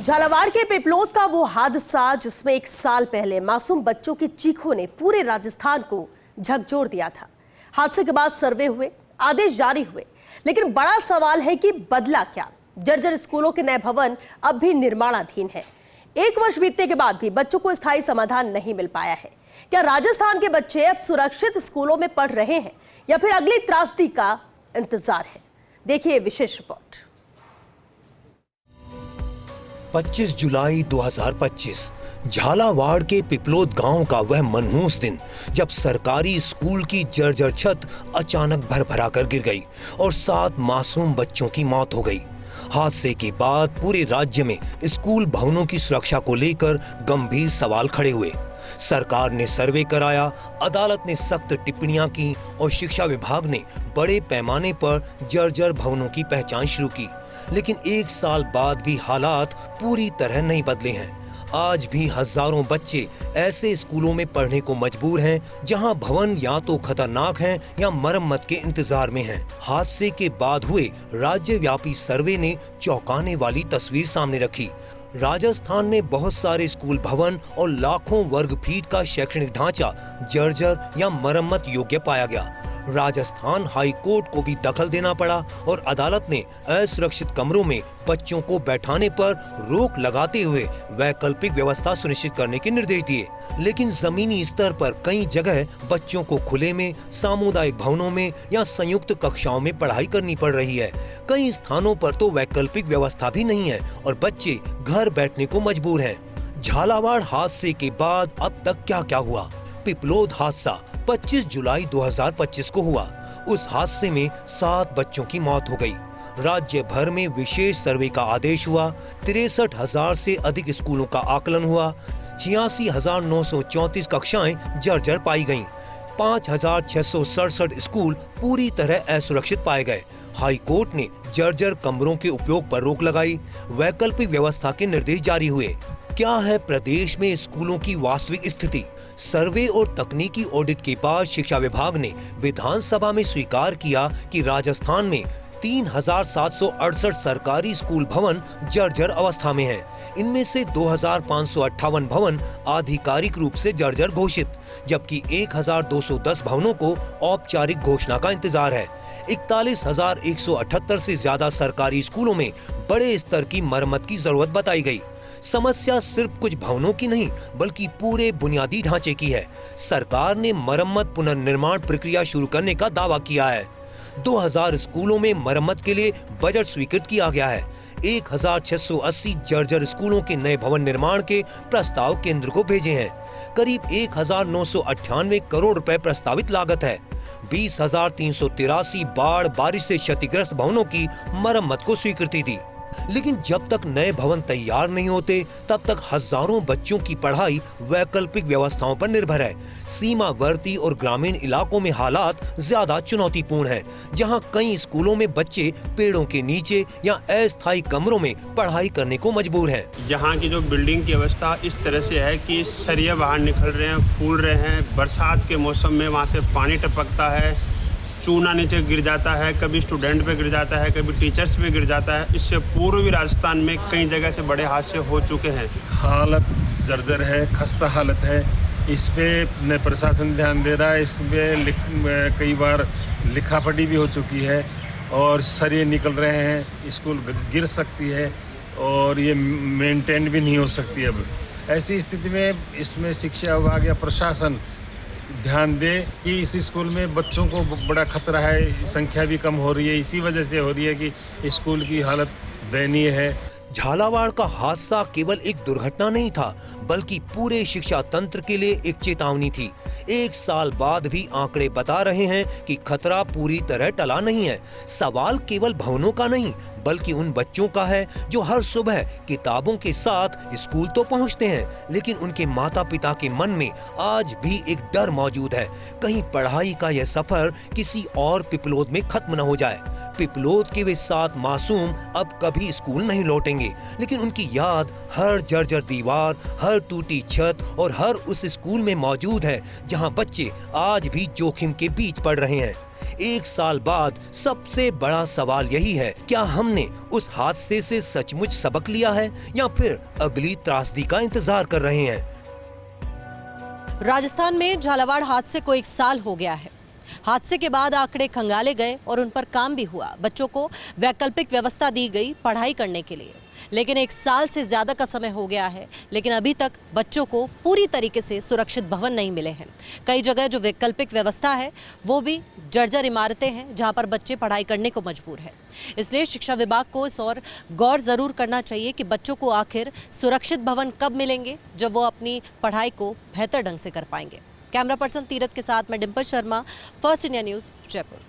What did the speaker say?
झालावाड़ के पिपलोद का वो हादसा जिसमें 1 साल पहले मासूम बच्चों की चीखों ने पूरे राजस्थान को झकझोर दिया था। हादसे के बाद सर्वे हुए, आदेश जारी हुए, लेकिन बड़ा सवाल है कि बदला क्या। जर्जर स्कूलों के नए भवन अब भी निर्माणाधीन है। 1 वर्ष बीतने के बाद भी बच्चों को स्थायी समाधान नहीं मिल पाया है। क्या राजस्थान के बच्चे अब सुरक्षित स्कूलों में पढ़ रहे हैं या फिर अगली त्रासदी का इंतजार है? देखिए विशेष रिपोर्ट। 25 जुलाई 2025 झालावाड़ के पिपलोद गांव का वह मनहूस दिन जब सरकारी स्कूल की जर्जर छत अचानक भरभरा कर गिर गई और 7 मासूम बच्चों की मौत हो गई। हादसे के बाद पूरे राज्य में स्कूल भवनों की सुरक्षा को लेकर गंभीर सवाल खड़े हुए। सरकार ने सर्वे कराया, अदालत ने सख्त टिप्पणियां की और शिक्षा विभाग ने बड़े पैमाने पर जर्जर भवनों की पहचान शुरू की, लेकिन 1 साल बाद भी हालात पूरी तरह नहीं बदले हैं। आज भी हजारों बच्चे ऐसे स्कूलों में पढ़ने को मजबूर हैं जहां भवन या तो खतरनाक हैं या मरम्मत के इंतजार में हैं। हादसे के बाद हुए राज्यव्यापी सर्वे ने चौंकाने वाली तस्वीर सामने रखी। राजस्थान में बहुत सारे स्कूल भवन और लाखों वर्ग फीट का शैक्षणिक ढांचा जर्जर या मरम्मत योग्य पाया गया। राजस्थान हाई कोर्ट को भी दखल देना पड़ा और अदालत ने असुरक्षित कमरों में बच्चों को बैठाने पर रोक लगाते हुए वैकल्पिक व्यवस्था सुनिश्चित करने के निर्देश दिए। लेकिन जमीनी स्तर पर कई जगह बच्चों को खुले में, सामुदायिक भवनों में या संयुक्त कक्षाओं में पढ़ाई करनी पड़ रही है। कई स्थानों पर तो वैकल्पिक व्यवस्था भी नहीं है और बच्चे घर बैठने को मजबूर हैं। झालावाड़ हादसे के बाद अब तक क्या क्या हुआ? पिपलोद हादसा 25 जुलाई 2025 को हुआ। उस हादसे में 7 बच्चों की मौत हो गई। राज्य भर में विशेष सर्वे का आदेश हुआ। 63,000 से अधिक स्कूलों का आकलन हुआ। 86,934 कक्षाएं जर्जर पाई गईं। 5,667 स्कूल पूरी तरह असुरक्षित पाए गए। हाई कोर्ट ने जर्जर कमरों के उपयोग पर रोक लगाई। वैकल्पिक व्यवस्था के निर्देश जारी हुए। क्या है प्रदेश में स्कूलों की वास्तविक स्थिति? सर्वे और तकनीकी ऑडिट के बाद शिक्षा विभाग ने विधानसभा में स्वीकार किया कि राजस्थान में 3,768 सरकारी स्कूल भवन जर्जर अवस्था में हैं। इनमें से 2,558 भवन आधिकारिक रूप से जर्जर घोषित, जबकि 1,210 भवनों को औपचारिक घोषणा का इंतजार है। 41,178 से ज्यादा सरकारी स्कूलों में बड़े स्तर की मरम्मत की जरूरत बताई गई। समस्या सिर्फ कुछ भवनों की नहीं बल्कि पूरे बुनियादी ढांचे की है। सरकार ने मरम्मत पुनर्निर्माण प्रक्रिया शुरू करने का दावा किया है। 2000 स्कूलों में मरम्मत के लिए बजट स्वीकृत किया गया है। 1,680 जर्जर स्कूलों के नए भवन निर्माण के प्रस्ताव केंद्र को भेजे हैं। करीब 1,998 करोड़ रुपए प्रस्तावित लागत है। 20,383 बाढ़ बारिश से क्षतिग्रस्त भवनों की मरम्मत को स्वीकृति दी। लेकिन जब तक नए भवन तैयार नहीं होते तब तक हजारों बच्चों की पढ़ाई वैकल्पिक व्यवस्थाओं पर निर्भर है। सीमावर्ती और ग्रामीण इलाकों में हालात ज्यादा चुनौतीपूर्ण हैं, जहां कई स्कूलों में बच्चे पेड़ों के नीचे या अस्थायी कमरों में पढ़ाई करने को मजबूर हैं। यहाँ की जो बिल्डिंग की अवस्था इस तरह से है कि सरिया बाहर निकल रहे हैं, फूल रहे हैं। बरसात के मौसम में वहाँ से पानी टपकता है, चूना नीचे गिर जाता है, कभी स्टूडेंट पे गिर जाता है, कभी टीचर्स पे गिर जाता है। इससे पूर्वी राजस्थान में कई जगह से बड़े हादसे हो चुके हैं। हालत जर्जर है, खस्ता हालत है। इस पे न प्रशासन ध्यान दे रहा है। इसमें कई बार लिखापढ़ी भी हो चुकी है और सरिये निकल रहे हैं। स्कूल गिर सकती है और ये मेंटेन भी नहीं हो सकती। अब ऐसी स्थिति में इसमें शिक्षा विभाग या प्रशासन ध्यान दे कि इस स्कूल में बच्चों को बड़ा खतरा है, संख्या भी कम हो रही है। इसी वजह से हो रही है कि स्कूल की हालत दयनीय है। झालावाड़ का हादसा केवल एक दुर्घटना नहीं था बल्कि पूरे शिक्षा तंत्र के लिए एक चेतावनी थी। 1 साल बाद भी आंकड़े बता रहे हैं कि खतरा पूरी तरह टला नहीं है। सवाल केवल भवनों का नहीं बल्कि उन बच्चों का है जो हर सुबह किताबों के साथ स्कूल तो पहुंचते हैं, लेकिन उनके माता पिता के मन में आज भी एक डर मौजूद है, कहीं पढ़ाई का यह सफर किसी और पिपलोद में खत्म न हो जाए। पिपलोद के वे 7 मासूम अब कभी स्कूल नहीं लौटेंगे, लेकिन उनकी याद हर जर्जर दीवार, हर टूटी छत और हर उस स्कूल में मौजूद है जहां बच्चे आज भी जोखिम के बीच पढ़ रहे हैं। 1 साल बाद सबसे बड़ा सवाल यही है, क्या हमने उस हादसे से सचमुच सबक लिया है या फिर अगली त्रासदी का इंतजार कर रहे हैं? राजस्थान में झालावाड़ हादसे को 1 साल हो गया है। हादसे के बाद आंकड़े खंगाले गए और उन पर काम भी हुआ। बच्चों को वैकल्पिक व्यवस्था दी गई पढ़ाई करने के लिए, लेकिन 1 साल से ज्यादा का समय हो गया है, लेकिन अभी तक बच्चों को पूरी तरीके से सुरक्षित भवन नहीं मिले हैं। कई जगह जो वैकल्पिक व्यवस्था है वो भी जर्जर इमारतें हैं जहां पर बच्चे पढ़ाई करने को मजबूर हैं। इसलिए शिक्षा विभाग को इस और गौर जरूर करना चाहिए कि बच्चों को आखिर सुरक्षित भवन कब मिलेंगे जब वो अपनी पढ़ाई को बेहतर ढंग से कर पाएंगे। कैमरा पर्सन तीरथ के साथ मैं Dimple Sharma, first India news, Jaipur.